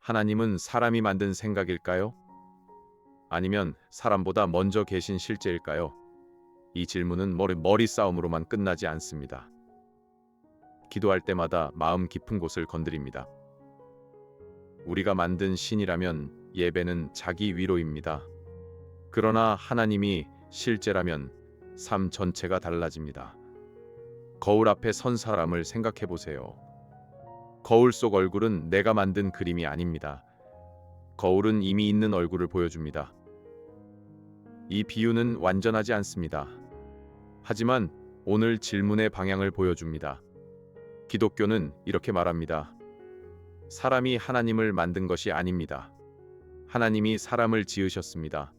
하나님은 사람이 만든 생각일까요? 아니면 사람보다 먼저 계신 실제일까요? 이 질문은 머리 싸움으로만 끝나지 않습니다. 기도할 때마다 마음 깊은 곳을 건드립니다. 우리가 만든 신이라면 예배는 자기 위로입니다. 그러나 하나님이 실제라면 삶 전체가 달라집니다. 거울 앞에 선 사람을 생각해 보세요. 거울 속 얼굴은 내가 만든 그림이 아닙니다. 거울은 이미 있는 얼굴을 보여줍니다. 이 비유는 완전하지 않습니다. 하지만 오늘 질문의 방향을 보여줍니다. 기독교는 이렇게 말합니다. 사람이 하나님을 만든 것이 아닙니다. 하나님이 사람을 지으셨습니다.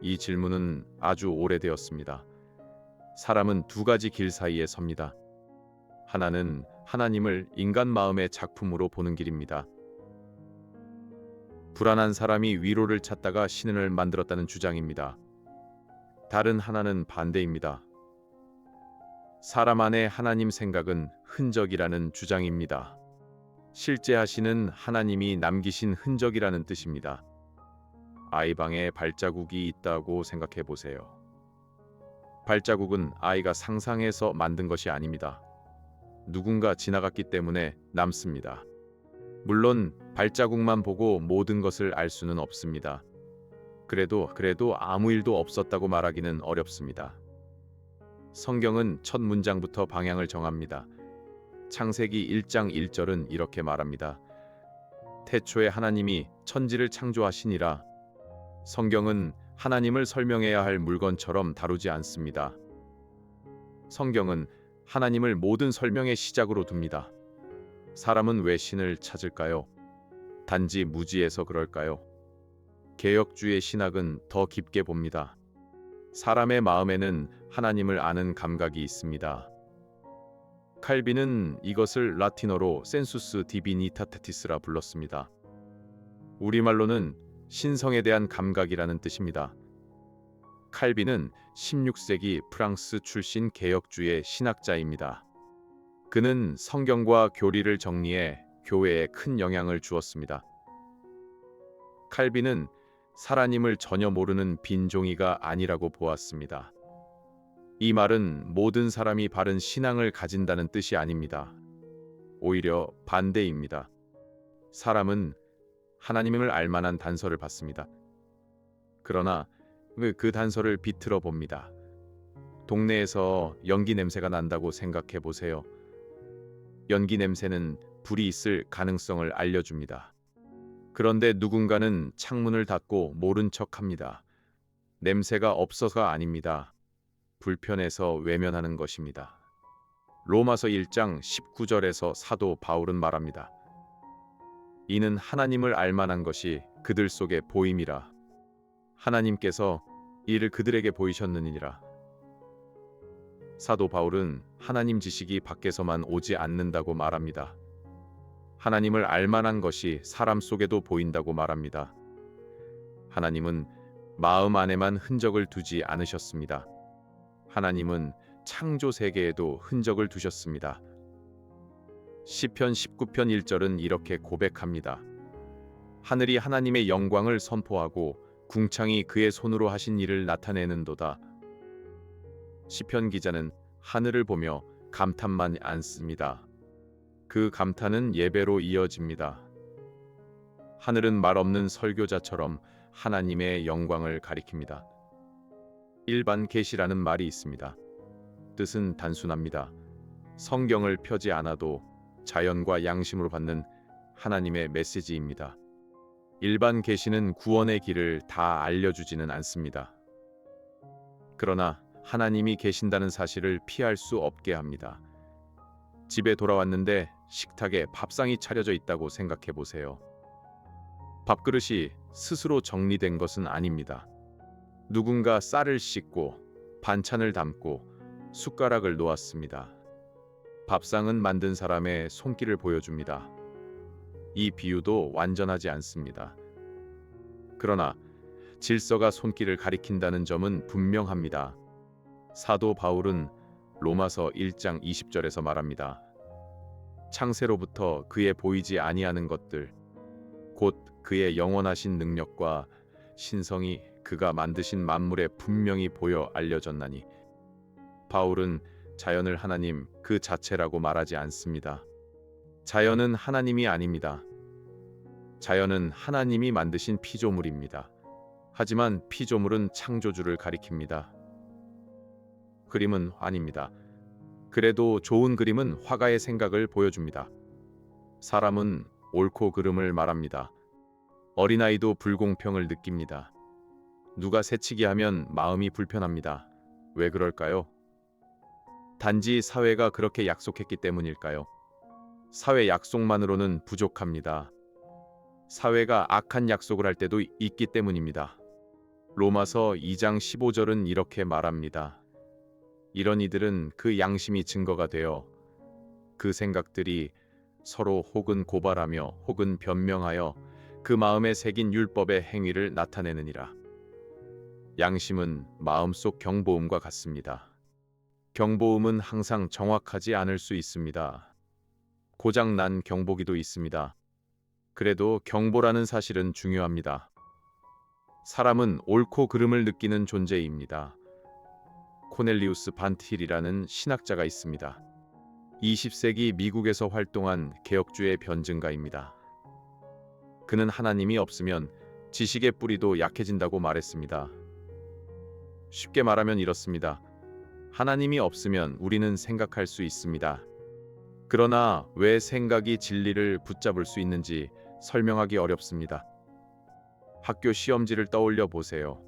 이 질문은 아주 오래되었습니다. 사람은 두 가지 길 사이에 섭니다. 하나는 하나님을 인간 마음의 작품으로 보는 길입니다. 불안한 사람이 위로를 찾다가 신을 만들었다는 주장입니다. 다른 하나는 반대입니다. 사람 안의 하나님 생각은 흔적이라는 주장입니다. 실제 하시는 하나님이 남기신 흔적이라는 뜻입니다. 아이방에 발자국이 있다고 생각해 보세요. 발자국은 아이가 상상해서 만든 것이 아닙니다. 누군가 지나갔기 때문에 남습니다. 물론 발자국만 보고 모든 것을 알 수는 없습니다. 그래도 아무 일도 없었다고 말하기는 어렵습니다. 성경은 첫 문장부터 방향을 정합니다. 창세기 1장 1절은 이렇게 말합니다. 태초에 하나님이 천지를 창조하시니라. 성경은 하나님을 설명해야 할 물건처럼 다루지 않습니다. 성경은 하나님을 모든 설명의 시작으로 둡니다. 사람은 왜 신을 찾을까요? 단지 무지해서 그럴까요? 개혁주의 신학은 더 깊게 봅니다. 사람의 마음에는 하나님을 아는 감각이 있습니다. 칼빈은 이것을 라틴어로 센수스 디비니타테티스라 불렀습니다. 우리말로는 신성에 대한 감각이라는 뜻입니다. 칼빈은 16세기 프랑스 출신 개혁주의 신학자입니다. 그는 성경과 교리를 정리해 교회에 큰 영향을 주었습니다. 칼빈은 하나님을 전혀 모르는 빈종이가 아니라고 보았습니다. 이 말은 모든 사람이 바른 신앙을 가진다는 뜻이 아닙니다. 오히려 반대입니다. 사람은 하나님을 알 만한 단서를 받습니다. 그러나 그 단서를 비틀어 봅니다. 동네에서 연기 냄새가 난다고 생각해 보세요. 연기 냄새는 불이 있을 가능성을 알려줍니다. 그런데 누군가는 창문을 닫고 모른 척합니다. 냄새가 없어서가 아닙니다. 불편해서 외면하는 것입니다. 로마서 1장 19절에서 사도 바울은 말합니다. 이는 하나님을 알 만한 것이 그들 속에 보임이라. 하나님께서 이를 그들에게 보이셨느니라. 사도 바울은 하나님 지식이 밖에서만 오지 않는다고 말합니다. 하나님을 알 만한 것이 사람 속에도 보인다고 말합니다. 하나님은 마음 안에만 흔적을 두지 않으셨습니다. 하나님은 창조 세계에도 흔적을 두셨습니다. 시편 19편 1절은 이렇게 고백합니다. 하늘이 하나님의 영광을 선포하고 궁창이 그의 손으로 하신 일을 나타내는도다. 시편 기자는 하늘을 보며 감탄만 않습니다. 그 감탄은 예배로 이어집니다. 하늘은 말 없는 설교자처럼 하나님의 영광을 가리킵니다. 일반 계시라는 말이 있습니다. 뜻은 단순합니다. 성경을 펴지 않아도 자연과 양심으로 받는 하나님의 메시지입니다. 일반 계시는 구원의 길을 다 알려주지는 않습니다. 그러나 하나님이 계신다는 사실을 피할 수 없게 합니다. 집에 돌아왔는데 식탁에 밥상이 차려져 있다고 생각해 보세요. 밥그릇이 스스로 정리된 것은 아닙니다. 누군가 쌀을 씻고 반찬을 담고 숟가락을 놓았습니다. 밥상은 만든 사람의 손길을 보여줍니다. 이 비유도 완전하지 않습니다. 그러나 질서가 손길을 가리킨다는 점은 분명합니다. 사도 바울은 로마서 1장 20절에서 말합니다. 창세로부터 그의 보이지 아니하는 것들, 곧 그의 영원하신 능력과 신성이 그가 만드신 만물에 분명히 보여 알려졌나니. 바울은 자연을 하나님 그 자체라고 말하지 않습니다. 자연은 하나님이 아닙니다. 자연은 하나님이 만드신 피조물입니다. 하지만 피조물은 창조주를 가리킵니다. 그림은 아닙니다. 그래도 좋은 그림은 화가의 생각을 보여줍니다. 사람은 옳고 그름을 말합니다. 어린아이도 불공평을 느낍니다. 누가 새치기 하면 마음이 불편합니다. 왜 그럴까요? 단지 사회가 그렇게 약속했기 때문일까요? 사회 약속만으로는 부족합니다. 사회가 악한 약속을 할 때도 있기 때문입니다. 로마서 2장 15절은 이렇게 말합니다. 이런 이들은 그 양심이 증거가 되어 그 생각들이 서로 혹은 고발하며 혹은 변명하여 그 마음에 새긴 율법의 행위를 나타내느니라. 양심은 마음속 경보음과 같습니다. 경보음은 항상 정확하지 않을 수 있습니다. 고장 난 경보기도 있습니다. 그래도 경보라는 사실은 중요합니다. 사람은 옳고 그름을 느끼는 존재입니다. 코넬리우스 반틸이라는 신학자가 있습니다. 20세기 미국에서 활동한 개혁주의 변증가입니다. 그는 하나님이 없으면 지식의 뿌리도 약해진다고 말했습니다. 쉽게 말하면 이렇습니다. 하나님이 없으면 우리는 생각할 수 있습니다. 그러나 왜 생각이 진리를 붙잡을 수 있는지 설명하기 어렵습니다. 학교 시험지를 떠올려 보세요.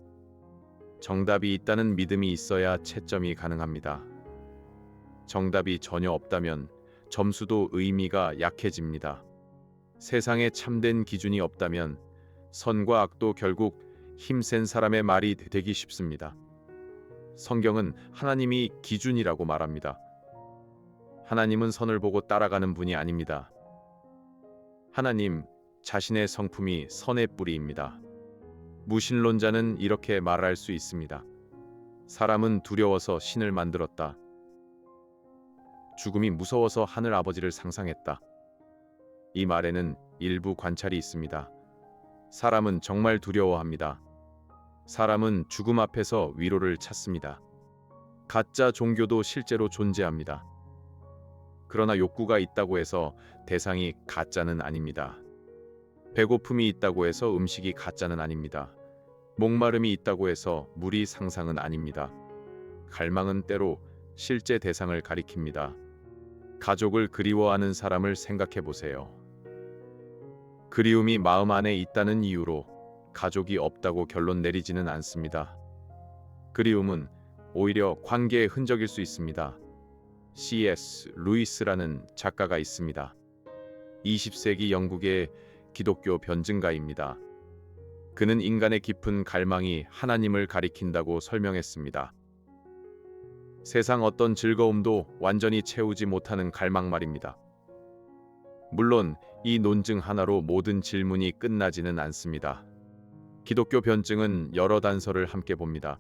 정답이 있다는 믿음이 있어야 채점이 가능합니다. 정답이 전혀 없다면 점수도 의미가 약해집니다. 세상에 참된 기준이 없다면 선과 악도 결국 힘센 사람의 말이 되기 쉽습니다. 성경은 하나님이 기준이라고 말합니다. 하나님은 선을 보고 따라가는 분이 아닙니다. 하나님 자신의 성품이 선의 뿌리입니다. 무신론자는 이렇게 말할 수 있습니다. 사람은 두려워서 신을 만들었다. 죽음이 무서워서 하늘 아버지를 상상했다. 이 말에는 일부 관찰이 있습니다. 사람은 정말 두려워합니다. 사람은 죽음 앞에서 위로를 찾습니다. 가짜 종교도 실제로 존재합니다. 그러나 욕구가 있다고 해서 대상이 가짜는 아닙니다. 배고픔이 있다고 해서 음식이 가짜는 아닙니다. 목마름이 있다고 해서 물이 상상은 아닙니다. 갈망은 때로 실제 대상을 가리킵니다. 가족을 그리워하는 사람을 생각해 보세요. 그리움이 마음 안에 있다는 이유로 가족이 없다고 결론 내리지는 않습니다. 그리움은 오히려 관계의 흔적일 수 있습니다. C.S. 루이스라는 작가가 있습니다. 20세기 영국의 기독교 변증가입니다. 그는 인간의 깊은 갈망이 하나님을 가리킨다고 설명했습니다. 세상 어떤 즐거움도 완전히 채우지 못하는 갈망 말입니다. 물론 이 논증 하나로 모든 질문이 끝나지는 않습니다. 기독교 변증은 여러 단서를 함께 봅니다.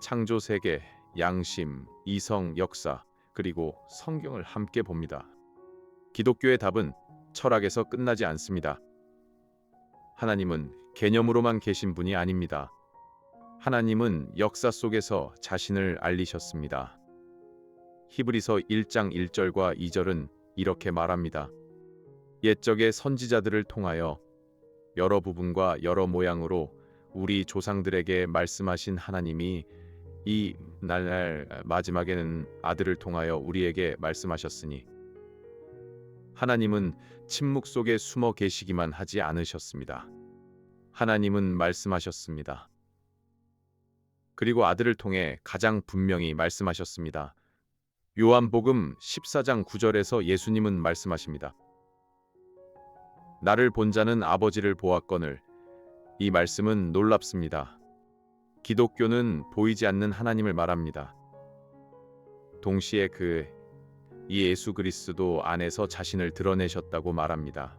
창조 세계, 양심, 이성, 역사, 그리고 성경을 함께 봅니다. 기독교의 답은 철학에서 끝나지 않습니다. 하나님은 개념으로만 계신 분이 아닙니다. 하나님은 역사 속에서 자신을 알리셨습니다. 히브리서 1장 1절과 2절은 이렇게 말합니다. 옛적의 선지자들을 통하여 여러 부분과 여러 모양으로 우리 조상들에게 말씀하신 하나님이 이 날 마지막에는 아들을 통하여 우리에게 말씀하셨으니 하나님은 침묵 속에 숨어 계시기만 하지 않으셨습니다. 하나님은 말씀하셨습니다. 그리고 아들을 통해 가장 분명히 말씀하셨습니다. 요한복음 14장 9절에서 예수님은 말씀하십니다. 나를 본 자는 아버지를 보았거늘. 이 말씀은 놀랍습니다. 기독교는 보이지 않는 하나님을 말합니다. 동시에 이 예수 그리스도 안에서 자신을 드러내셨다고 말합니다.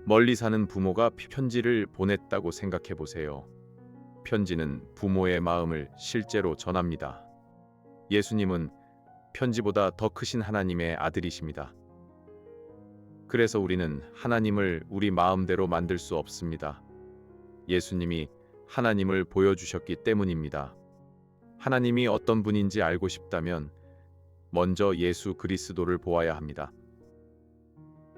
멀리 사는 부모가 편지를 보냈다고 생각해 보세요. 편지는 부모의 마음을 실제로 전합니다. 예수님은 편지보다 더 크신 하나님의 아들이십니다. 그래서 우리는 하나님을 우리 마음대로 만들 수 없습니다. 예수님이 하나님을 보여주셨기 때문입니다. 하나님이 어떤 분인지 알고 싶다면 먼저 예수 그리스도를 보아야 합니다.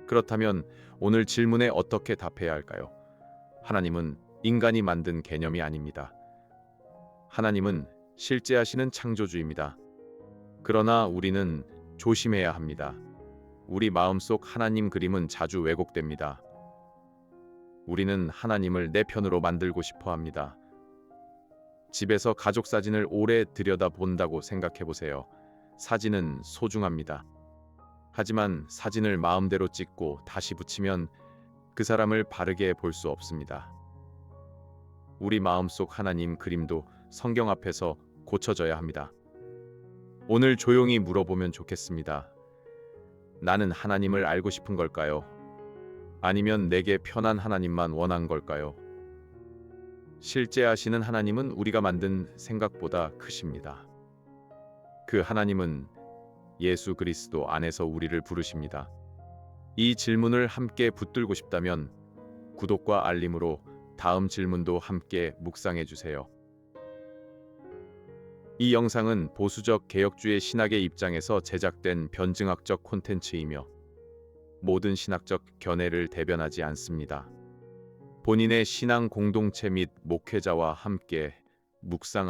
그렇다면 오늘 질문에 어떻게 답해야 할까요? 하나님은 인간이 만든 개념이 아닙니다. 하나님은 실제하시는 창조주입니다. 그러나 우리는 조심해야 합니다. 우리 마음속 하나님 그림은 자주 왜곡됩니다. 우리는 하나님을 내 편으로 만들고 싶어 합니다. 집에서 가족 사진을 오래 들여다본다고 생각해 보세요. 사진은 소중합니다. 하지만 사진을 마음대로 찍고 다시 붙이면 그 사람을 바르게 볼 수 없습니다. 우리 마음속 하나님 그림도 성경 앞에서 고쳐져야 합니다. 오늘 조용히 물어보면 좋겠습니다. 나는 하나님을 알고 싶은 걸까요? 아니면 내게 편한 하나님만 원한 걸까요? 실제하시는 하나님은 우리가 만든 생각보다 크십니다. 그 하나님은 예수 그리스도 안에서 우리를 부르십니다. 이 질문을 함께 붙들고 싶다면 구독과 알림으로 다음 질문도 함께 묵상해 주세요. 이 영상은 보수적 개혁주의 신학의 입장에서 제작된 변증학적 콘텐츠이며 모든 신학적 견해를 대변하지 않습니다. 본인의 신앙 공동체 및 목회자와 함께 묵상하시기